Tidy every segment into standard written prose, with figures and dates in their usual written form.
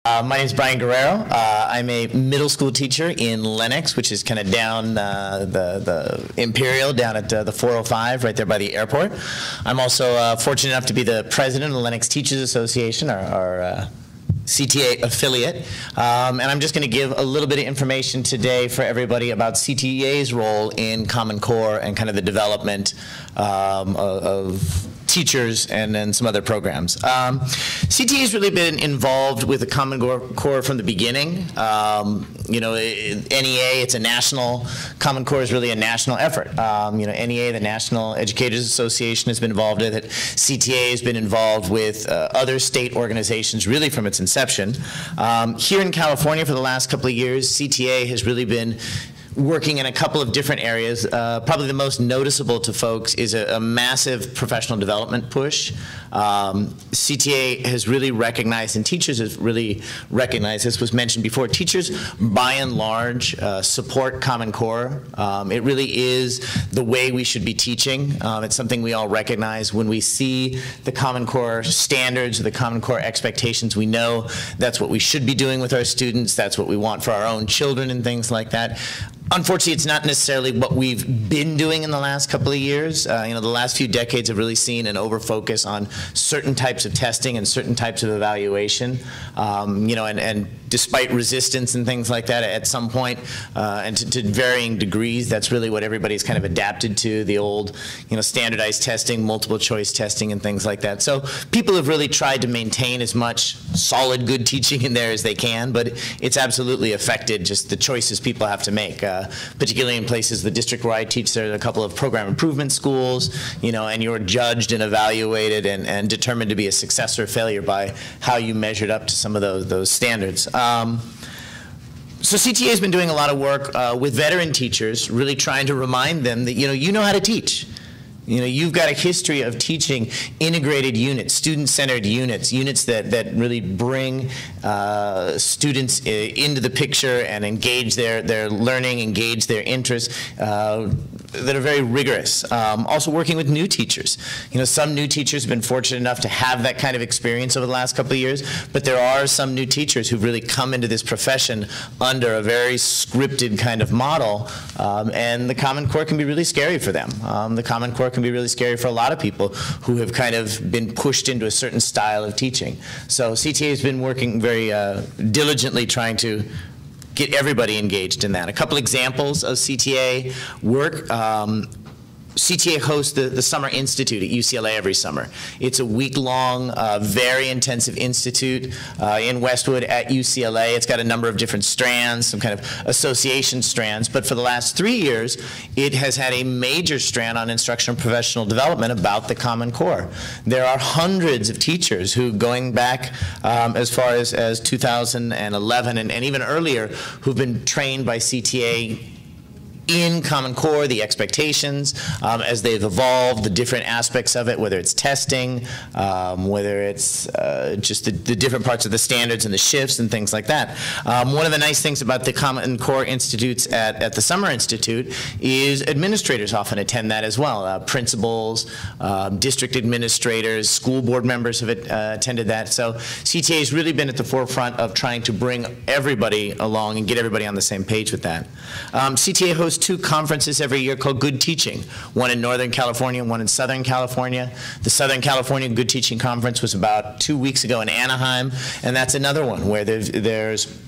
My name is Brian Guerrero. I'm a middle school teacher in Lenox, which is kind of down the Imperial, down at the 405, right there by the airport. I'm also fortunate enough to be the president of the Lenox Teachers Association, our CTA affiliate. And I'm just going to give a little bit of information today for everybody about CTA's role in Common Core and kind of the development of teachers and then some other programs. CTA has really been involved with the Common Core from the beginning. You know, NEA, it's a national, Common Core is really a national effort. You know, NEA, the National Educators Association, has been involved with it. CTA has been involved with other state organizations really from its inception. Here in California for the last couple of years, CTA has really been working in a couple of different areas. Probably the most noticeable to folks is a massive professional development push. CTA has really recognized, and teachers have really recognized, this was mentioned before, teachers by and large support Common Core. It really is the way we should be teaching. It's something we all recognize. When we see the Common Core standards, or the Common Core expectations, we know that's what we should be doing with our students, that's what we want for our own children and things like that. Unfortunately, it's not necessarily what we've been doing in the last couple of years. You know, the last few decades have really seen an over-focus on certain types of testing and certain types of evaluation. You know, and despite resistance and things like that, at some point, and to varying degrees, that's really what everybody's kind of adapted to, the old, you know, standardized testing, multiple choice testing, and things like that. So people have really tried to maintain as much solid, good teaching in there as they can, but it's absolutely affected just the choices people have to make. Particularly in places, the district where I teach, there are a couple of program improvement schools, you know, and you're judged and evaluated and determined to be a success or failure by how you measured up to some of those standards. So CTA has been doing a lot of work with veteran teachers, really trying to remind them that, you know how to teach. You know, you've got a history of teaching integrated units, student-centered units, units that really bring students into the picture and engage their learning, engage their interests, that are very rigorous. Also working with new teachers. You know, some new teachers have been fortunate enough to have that kind of experience over the last couple of years, but there are some new teachers who've really come into this profession under a very scripted kind of model, and the Common Core can be really scary for them. The Common Core can be really scary for a lot of people who have kind of been pushed into a certain style of teaching. So CTA has been working very diligently trying to get everybody engaged in that. A couple examples of CTA work. CTA hosts the Summer Institute at UCLA every summer. It's a week-long, very intensive institute in Westwood at UCLA. It's got a number of different strands, some kind of association strands, but for the last 3 years, it has had a major strand on instructional and professional development about the Common Core. There are hundreds of teachers who, going back as far as 2011 and even earlier, who've been trained by CTA in Common Core, the expectations, as they've evolved, the different aspects of it, whether it's testing, whether it's just the different parts of the standards and the shifts and things like that. One of the nice things about the Common Core Institutes at the Summer Institute is administrators often attend that as well. Principals, district administrators, school board members have attended that. So CTA has really been at the forefront of trying to bring everybody along and get everybody on the same page with that. CTA hosts 2 conferences every year called Good Teaching, one in Northern California and one in Southern California. The Southern California Good Teaching Conference was about 2 weeks ago in Anaheim, and that's another one where there's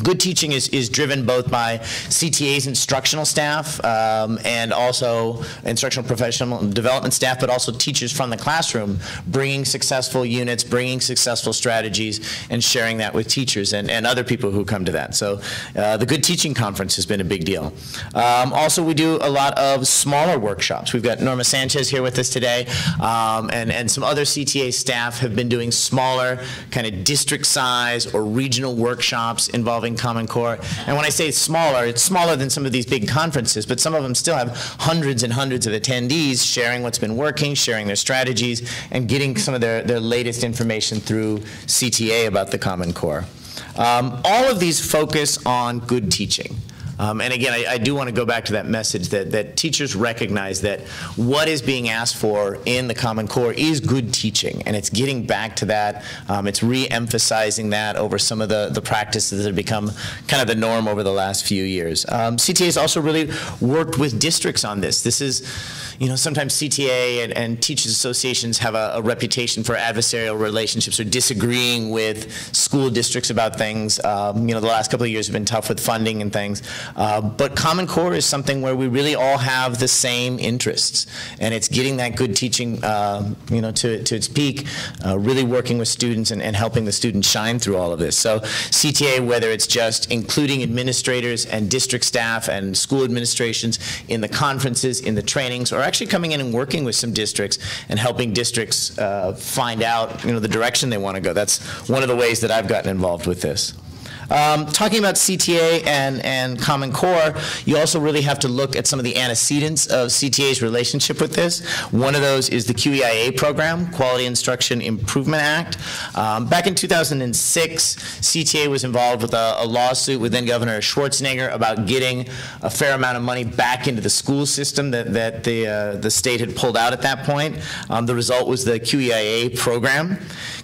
good teaching is driven both by CTA's instructional staff and also instructional professional development staff, but also teachers from the classroom bringing successful units, bringing successful strategies, and sharing that with teachers and other people who come to that. So the Good Teaching Conference has been a big deal. Also, we do a lot of smaller workshops. We've got Norma Sanchez here with us today, and some other CTA staff have been doing smaller kind of district size or regional workshops involving Common Core. And when I say it's smaller than some of these big conferences, but some of them still have hundreds and hundreds of attendees sharing what's been working, sharing their strategies, and getting some of their latest information through CTA about the Common Core. All of these focus on good teaching. And again, I do want to go back to that message that teachers recognize that what is being asked for in the Common Core is good teaching, and it's getting back to that. It's re-emphasizing that over some of the practices that have become kind of the norm over the last few years. CTAs also really worked with districts on this. This is, sometimes CTA and teachers associations have a reputation for adversarial relationships or disagreeing with school districts about things. The last couple of years have been tough with funding and things. But Common Core is something where we really all have the same interests, and it's getting that good teaching, to its peak, really working with students and helping the students shine through all of this. So CTA, whether it's just including administrators and district staff and school administrations in the conferences, in the trainings, or actually coming in and working with some districts and helping districts find out, the direction they want to go. That's one of the ways that I've gotten involved with this. Talking about CTA and Common Core, you also really have to look at some of the antecedents of CTA's relationship with this. One of those is the QEIA program, Quality Instruction Improvement Act. Back in 2006, CTA was involved with a lawsuit with then Governor Schwarzenegger about getting a fair amount of money back into the school system that the state had pulled out at that point. The result was the QEIA program.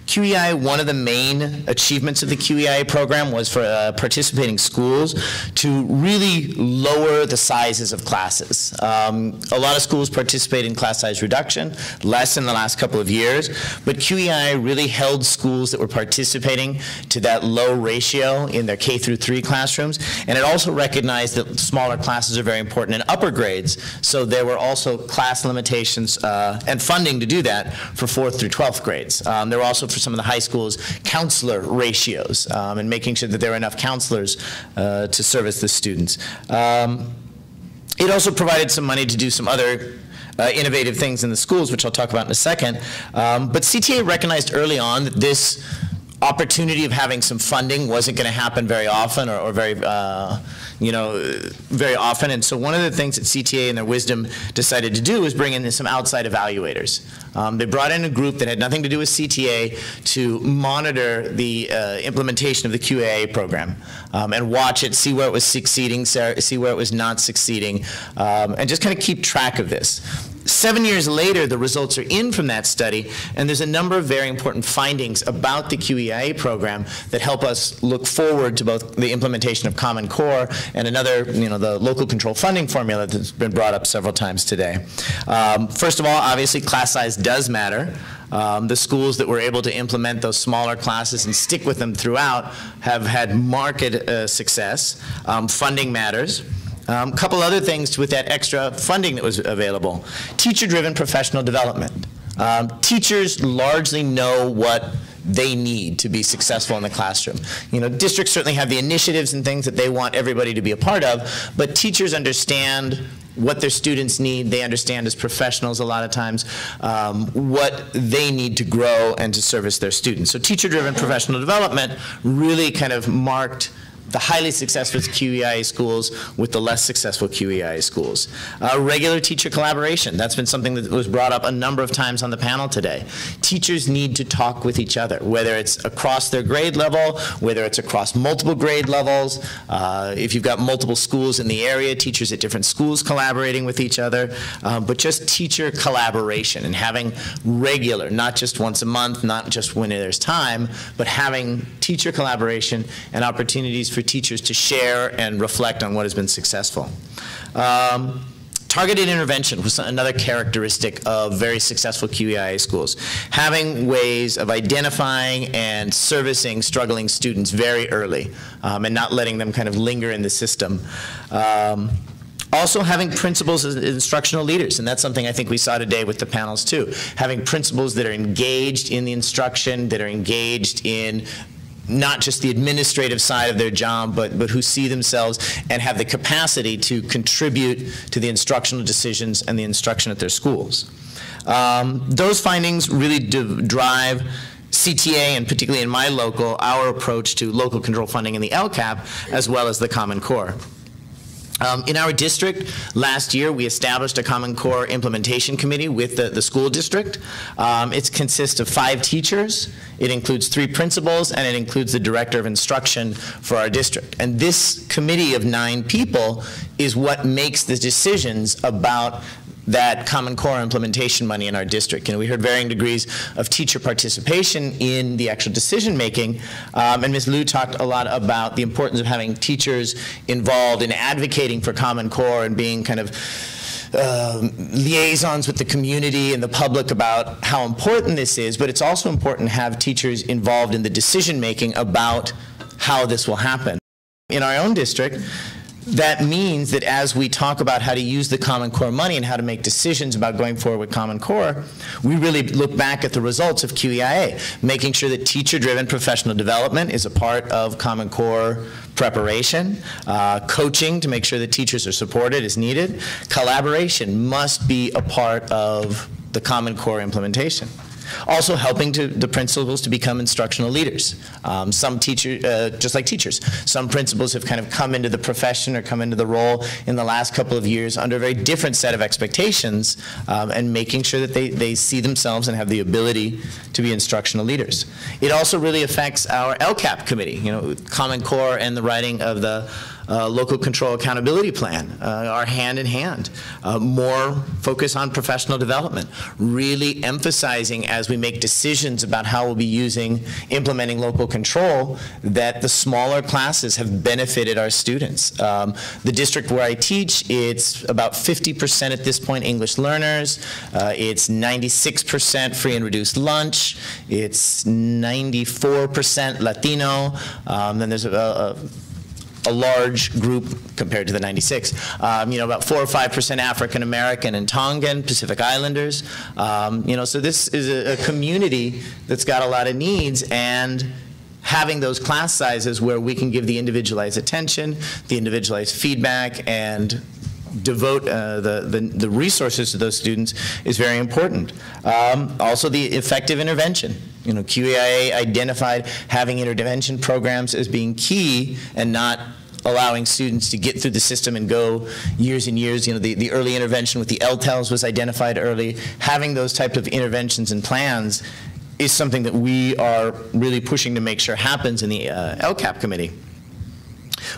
QEI, one of the main achievements of the QEIA program was for participating schools to really lower the sizes of classes. A lot of schools participate in class size reduction, less in the last couple of years, but QEI really held schools that were participating to that low ratio in their K through 3 classrooms, and it also recognized that smaller classes are very important in upper grades, so there were also class limitations and funding to do that for 4th through 12th grades. There were also, for some of the high schools, counselor ratios and making sure that there were enough counselors to service the students. It also provided some money to do some other innovative things in the schools, which I'll talk about in a second. But CTA recognized early on that this opportunity of having some funding wasn't going to happen very often or very often. And so one of the things that CTA in their wisdom decided to do was bring in some outside evaluators. They brought in a group that had nothing to do with CTA to monitor the implementation of the QAA program and watch it, see where it was succeeding, see where it was not succeeding, and just kind of keep track of this. 7 years later, the results are in from that study, and there's a number of very important findings about the QEIA program that help us look forward to both the implementation of Common Core and another, the local control funding formula that's been brought up several times today. First of all, obviously, class size does matter. The schools that were able to implement those smaller classes and stick with them throughout have had marked success. Funding matters. A couple other things with that extra funding that was available. Teacher-driven professional development. Teachers largely know what they need to be successful in the classroom. Districts certainly have the initiatives and things that they want everybody to be a part of, but teachers understand what their students need. They understand as professionals a lot of times what they need to grow and to service their students. So teacher-driven professional development really kind of marked the highly successful QEIA schools with the less successful QEIA schools. Regular teacher collaboration, that's been something that was brought up a number of times on the panel today. Teachers need to talk with each other, whether it's across their grade level, whether it's across multiple grade levels. If you've got multiple schools in the area, teachers at different schools collaborating with each other, but just teacher collaboration and having regular, not just once a month, not just when there's time, but having teacher collaboration and opportunities for teachers to share and reflect on what has been successful. Targeted intervention was another characteristic of very successful QEIA schools. Having ways of identifying and servicing struggling students very early and not letting them kind of linger in the system. Also having principals as instructional leaders, and that's something I think we saw today with the panels too. Having principals that are engaged in the instruction, that are engaged in not just the administrative side of their job, but who see themselves and have the capacity to contribute to the instructional decisions and the instruction at their schools. Those findings really drive CTA, and particularly in my local, our approach to local control funding in the LCAP, as well as the Common Core. In our district, last year, we established a Common Core Implementation Committee with the school district. It consists of 5 teachers. It includes 3 principals, and it includes the director of instruction for our district. And this committee of 9 people is what makes the decisions about that Common Core implementation money in our district. You know, we heard varying degrees of teacher participation in the actual decision making, and Ms. Liu talked a lot about the importance of having teachers involved in advocating for Common Core and being kind of liaisons with the community and the public about how important this is, but it's also important to have teachers involved in the decision making about how this will happen. In our own district, that means that as we talk about how to use the Common Core money and how to make decisions about going forward with Common Core, we really look back at the results of QEIA, making sure that teacher-driven professional development is a part of Common Core preparation, coaching to make sure that teachers are supported is needed, collaboration must be a part of the Common Core implementation. Also helping the principals to become instructional leaders. Some teachers, just like teachers, some principals have kind of come into the profession or come into the role in the last couple of years under a very different set of expectations, and making sure that they see themselves and have the ability to be instructional leaders. It also really affects our LCAP committee, you know, Common Core and the writing of the local control accountability plan are hand in hand. More focus on professional development, really emphasizing as we make decisions about how we'll be implementing local control, that the smaller classes have benefited our students. The district where I teach, it's about 50% at this point English learners, it's 96% free and reduced lunch, it's 94% Latino, then there's a large group compared to the 96. You know, about 4 or 5% African American and Tongan, Pacific Islanders. You know, so this is a community that's got a lot of needs, and having those class sizes where we can give the individualized attention, the individualized feedback, and devote the resources to those students is very important. Also, the effective intervention. You know, QEIA identified having intervention programs as being key and not allowing students to get through the system and go years and years. You know, the early intervention with the LTELs was identified early. Having those types of interventions and plans is something that we are really pushing to make sure happens in the LCAP committee.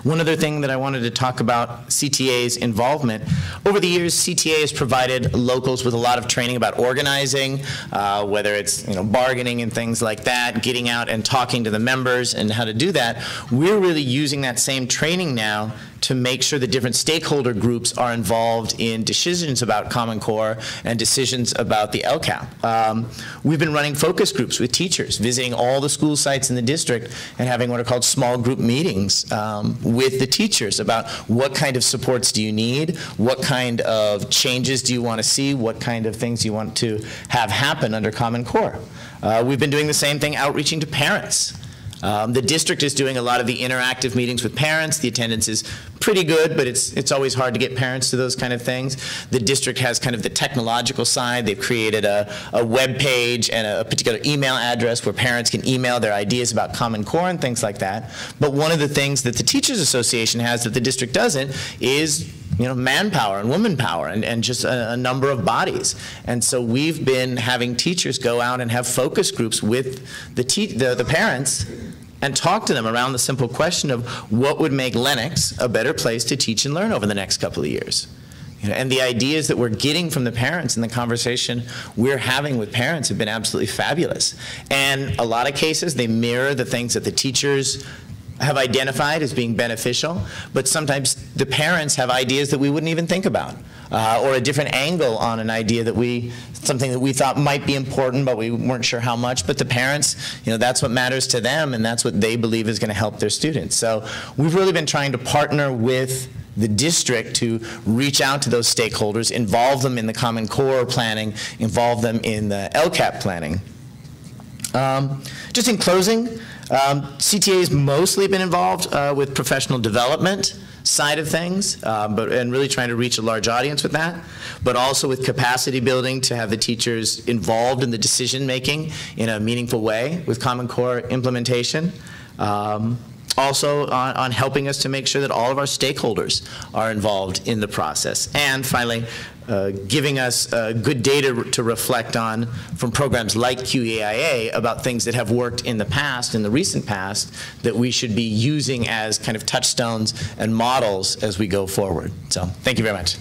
One other thing that I wanted to talk about, CTA's involvement. Over the years, CTA has provided locals with a lot of training about organizing, whether it's, you know, bargaining and things like that, getting out and talking to the members and how to do that. We're really using that same training now to make sure that different stakeholder groups are involved in decisions about Common Core and decisions about the LCAP. We've been running focus groups with teachers, visiting all the school sites in the district and having what are called small group meetings with the teachers about what kind of supports do you need, what kind of changes do you want to see, what kind of things you want to have happen under Common Core. We've been doing the same thing, outreaching to parents. The district is doing a lot of the interactive meetings with parents. The attendance is pretty good, but it's always hard to get parents to those kind of things. The district has kind of the technological side. They've created a web page and a particular email address where parents can email their ideas about Common Core and things like that. But one of the things that the Teachers Association has that the district doesn't is, you know, manpower and woman power and just a number of bodies. And so we've been having teachers go out and have focus groups with the parents and talk to them around the simple question of what would make Lenox a better place to teach and learn over the next couple of years. You know, and the ideas that we're getting from the parents and the conversation we're having with parents have been absolutely fabulous. And a lot of cases, they mirror the things that the teachers have identified as being beneficial, but sometimes the parents have ideas that we wouldn't even think about, or a different angle on an idea that something that we thought might be important, but we weren't sure how much. But the parents, you know, that's what matters to them, and that's what they believe is going to help their students. So we've really been trying to partner with the district to reach out to those stakeholders, involve them in the Common Core planning, involve them in the LCAP planning. Just in closing, CTA has mostly been involved with professional development side of things, and really trying to reach a large audience with that, but also with capacity building to have the teachers involved in the decision making in a meaningful way with Common Core implementation. also on helping us to make sure that all of our stakeholders are involved in the process. And finally, giving us good data to reflect on from programs like QEIA about things that have worked in the past, in the recent past, that we should be using as kind of touchstones and models as we go forward. So thank you very much.